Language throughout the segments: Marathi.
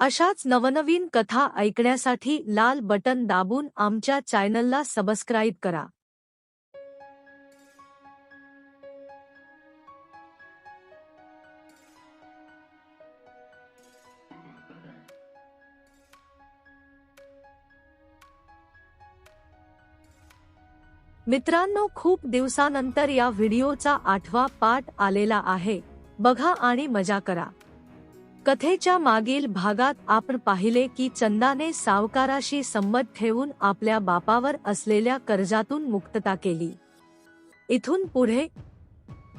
अशाच नवनवीन कथा ऐकण्यासाठी लाल बटन दाबून आमच्या चॅनलला सबस्क्राईब करा। मित्रांनो, खूप दिवसानंतर या व्हिडिओचा 8वा पार्ट आलेला आहे, बघा आणि मजा करा। कथेच्या मागील भागात आपण पाहिले की चंदाने सावकाराशी संबंध ठेवून आपल्या बापावर असलेल्या कर्जातून मुक्तता केली। इथून पुढे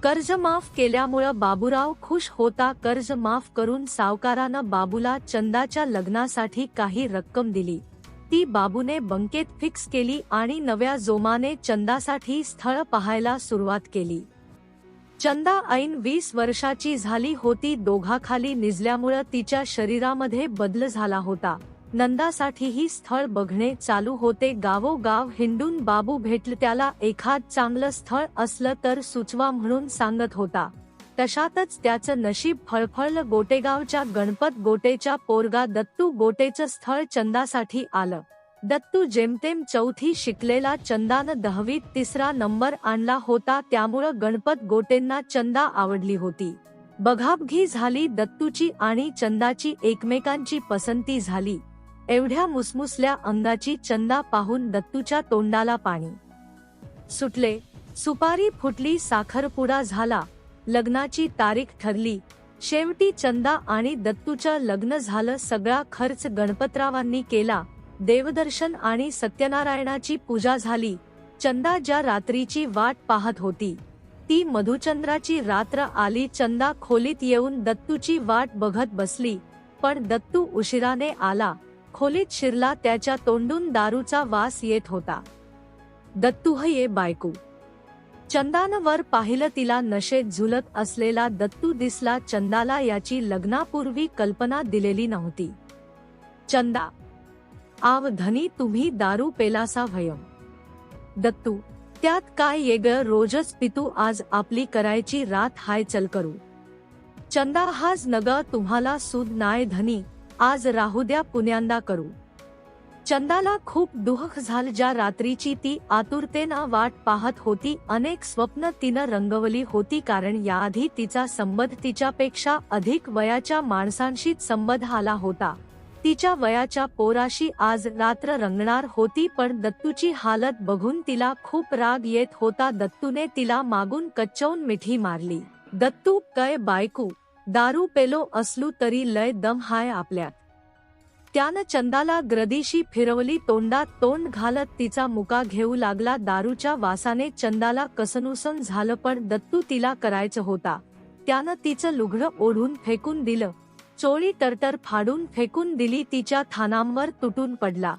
कर्ज माफ केल्यामुळे बाबूराव खुश होता। कर्ज माफ करून सावकारानं बाबूला चंदाच्या लग्नासाठी काही रक्कम दिली। ती बाबूने बँकेत फिक्स केली आणि नव्या जोमाने चंदासाठी स्थळ पाहायला सुरुवात केली। चंदा ऐन 20 वर्षाची झाली होती। दोघाखाली निजल्यामुळे तिच्या शरीरामध्ये बदल झाला होता। नंदासाठीही स्थळ बघणे चालू होते। गावोगाव हिंडून बाबू भेटल त्याला एखाद चांगलं स्थळ असलं तर सुचवा म्हणून सांगत होता। तशातच त्याचं नशीब फळफळलं। गोटेगावच्या गणपत गोटेच्या पोरगा दत्तू गोटेचं स्थळ चंदासाठी आलं। दत्तू जेमतेम 4थी शिकलेला, चंदानं 10वीत 3रा नंबर आणला होता, त्यामुळं गणपत गोटेंना चंदा आवडली होती। बघाबघी झाली दत्तूची आणि चंदाची, एकमेकांची पसंती झाली। एवढ्या मुसमुसल्या अंगाची चंदा पाहून दत्तूच्या तोंडाला पाणी सुटले। सुपारी फुटली, साखरपुडा झाला, लग्नाची तारीख ठरली। शेवटी चंदा आणि दत्तूचं लग्न झालं। सगळा खर्च गणपतरावांनी केला। देवदर्शन आणि सत्यनारायणाची पूजा झाली। चंदा ज्या रात्रीची वाट पाहत होती ती मधुचंद्राची रात्र आली। चंदा खोलीत येऊन दत्तूची वाट बघत बसली, पण दत्तू उशिराने आला। खोलीत शिरला, त्याच्या तोंडून दारूचा वास येत होता। दत्तू, ये बायको। चंदानं वर पाहिलं, तिला नशेत झुलत असलेला दत्तू दिसला। चंदाला याची लग्नापूर्वी कल्पना दिलेली नव्हती। चंदा, आव धनी, तुम्ही दारू पेलासा भयम। दत्तू, त्यात काय येग, रोजच पितू, आज आपली करायची रात हाय, चल करू। चंदा, हाज नग, तुम्हाला सूद नाय धनी, आज राहू द्या, पुण्यांदा करू। चंदाला खूप दुःख झालं। ज्या रात्रीची ती आतुरतेनं वाट पाहत होती, अनेक स्वप्न तिनं रंगवली होती, कारण याआधी तिचा संबंध तिच्यापेक्षा अधिक वयाच्या माणसांशीच संबंध आला होता। तिच्या वयाच्या पोराशी आज रात्र रंगणार होती, पण दत्तूची हालत बघून तिला खूप राग येत होता। दत्तूने तिला मागून कच्चवून मिठी मारली। दत्तू, काय बायकू, दारू पेलो असलू तरी लय दम हाय आपल्यात। त्यानं चंदाला ग्रदीशी फिरवली, तोंडात तोंड घालत तिचा मुका घेऊ लागला। दारूच्या वासाने चंदाला कसनुसन झालं, पण दत्तू तिला करायचं होता। त्यानं तिचं लुगडं ओढून फेकून दिलं, चोळी तरतर फाडून फेकून दिली। तिच्या थानांवर तुटून पडला।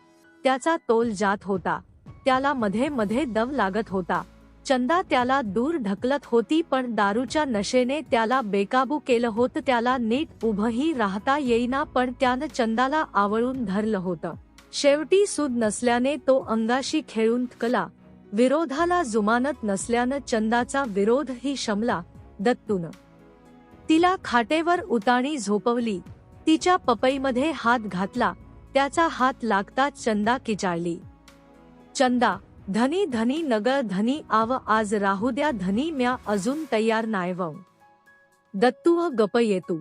त्याचा तोल जात होता, त्याला मध्ये मध्ये दम लागत होता। चंदा त्याला दूर ढकलत होती, पण दारूच्या नशेने त्याला बेकाबू केलं होतं। त्याला नीट उभंही राहता येईना, पण त्यानं चंदाला आवळून धरलं होतं। शेवटी सूद नसल्याने तो अंगाशी खेळून थकला। विरोधाला जुमानत नसल्यानं चंदाचा विरोधही शमला। दत्तूनं तिला खाटेवर उताणी झोपवली, तिच्या पपईमध्ये हात घातला। त्याचा हात लागताच चंदा किचाळली। चंदा, धनी धनी नग धनी, आव आज राहू द्या धनी, म्या अजून तयार नायव। दत्तू, गप येतू।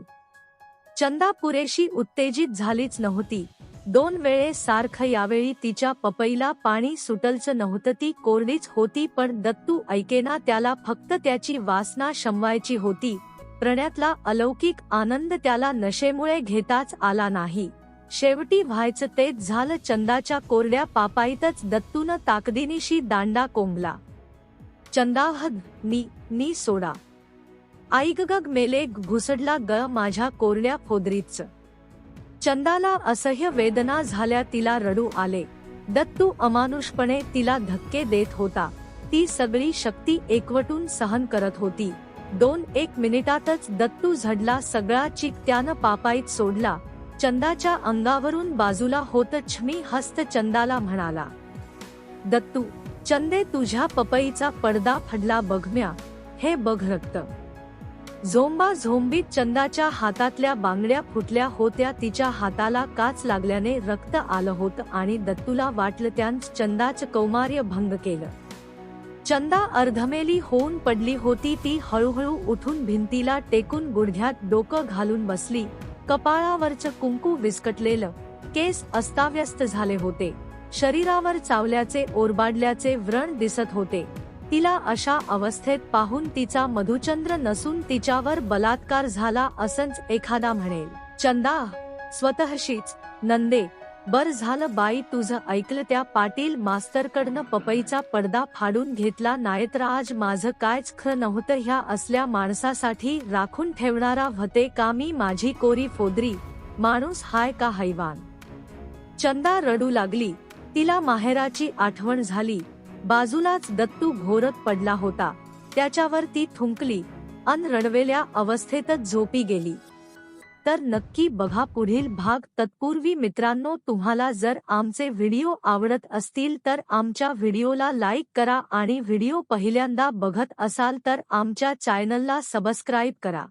चंदा पुरेशी उत्तेजित झालीच नव्हती। 2 वेळेस सारखं यावेळी तिच्या पपईला पाणी सुटलचं नव्हतं, ती कोरडीच होती, पण दत्तू ऐकेना। त्याला फक्त त्याची वासना शमवायची होती। प्रणयातला अलौकिक आनंद त्याला नशेमुळे घेताच आला नाही। शेवटी व्हायचं तेच झालं। चंदाच्या कोरड्या पापाईतच दत्तूनं ताकदीनिशी दांडा कोंबला। चंदा, हद नी सोडा, आईगग मेले, घुसडला ग माझ्या कोरड्या फोदरीच। चंदाला असह्य वेदना झाल्या, तिला रडू आले। दत्तू अमानुषपणे तिला धक्के देत होता। ती सगळी शक्ती एकवटून सहन करत होती। 2-1 मिनिटातच दत्तू झडला। सगळा चीक त्यानं पापाईत सोडला। चंदाच्या अंगावरून बाजूला होत छमी हस्त चंदाला म्हणाला, दत्तू, चंदे, तुझ्या पपईचा पडदा फडला बघम्या, हे बघ रक्त। झोंबा झोंबीत चंदाच्या हातातल्या बांगड्या फुटल्या होत्या, तिच्या हाताला काच लागल्याने रक्त आलं होतं आणि दत्तूला वाटलं त्यानं चंदाचं कौमार्य भंग केलं. चंदा अर्धमेली होऊन पडली होती. ती हळूहळू उठून भिंतीला टेकून गुडघ्यात डोकं घालून बसली. कपाळावरचं कुंकू विस्कटलेलं, केस अस्ताव्यस्त झाले होते, शरीरावर चावल्याचे ओरबाडल्याचे व्रण दिसत होते. तिला अशा अवस्थेत पाहून तिचा मधुचंद्र नसून तिच्यावर बलात्कार झाला असंच एखादा म्हणेल. चंदा स्वतःशीच, नंदे, बर झालं बाई तुझं ऐकलं. त्या पाटील मास्तरकडनं पपईचा पडदा फाडून घेतला, नाहीतर आज माझं कायच खरं नव्हतं. ह्या असल्या माणसासाठी राखून ठेवणारा व्हते का मी? माझी कोरी फोदरी माणूस हाय का हैवान? चंदा रडू लागली. तिला माहेराची आठवण झाली. बाजूलाच दत्तू घोरत पडला होता, त्याच्यावर ती थुंकली अन रडवेल्या अवस्थेतच झोपी गेली. तर नक्की बघा पुढील भाग. तत्पूर्वी मित्रांनो, तुम्हाला जर आमचे व्हिडिओ आवडत असतील तर आमच्या व्हिडिओला लाईक करा आणि व्हिडिओ पहिल्यांदा बघत असाल तर आमच्या चॅनलला सबस्क्राईब करा.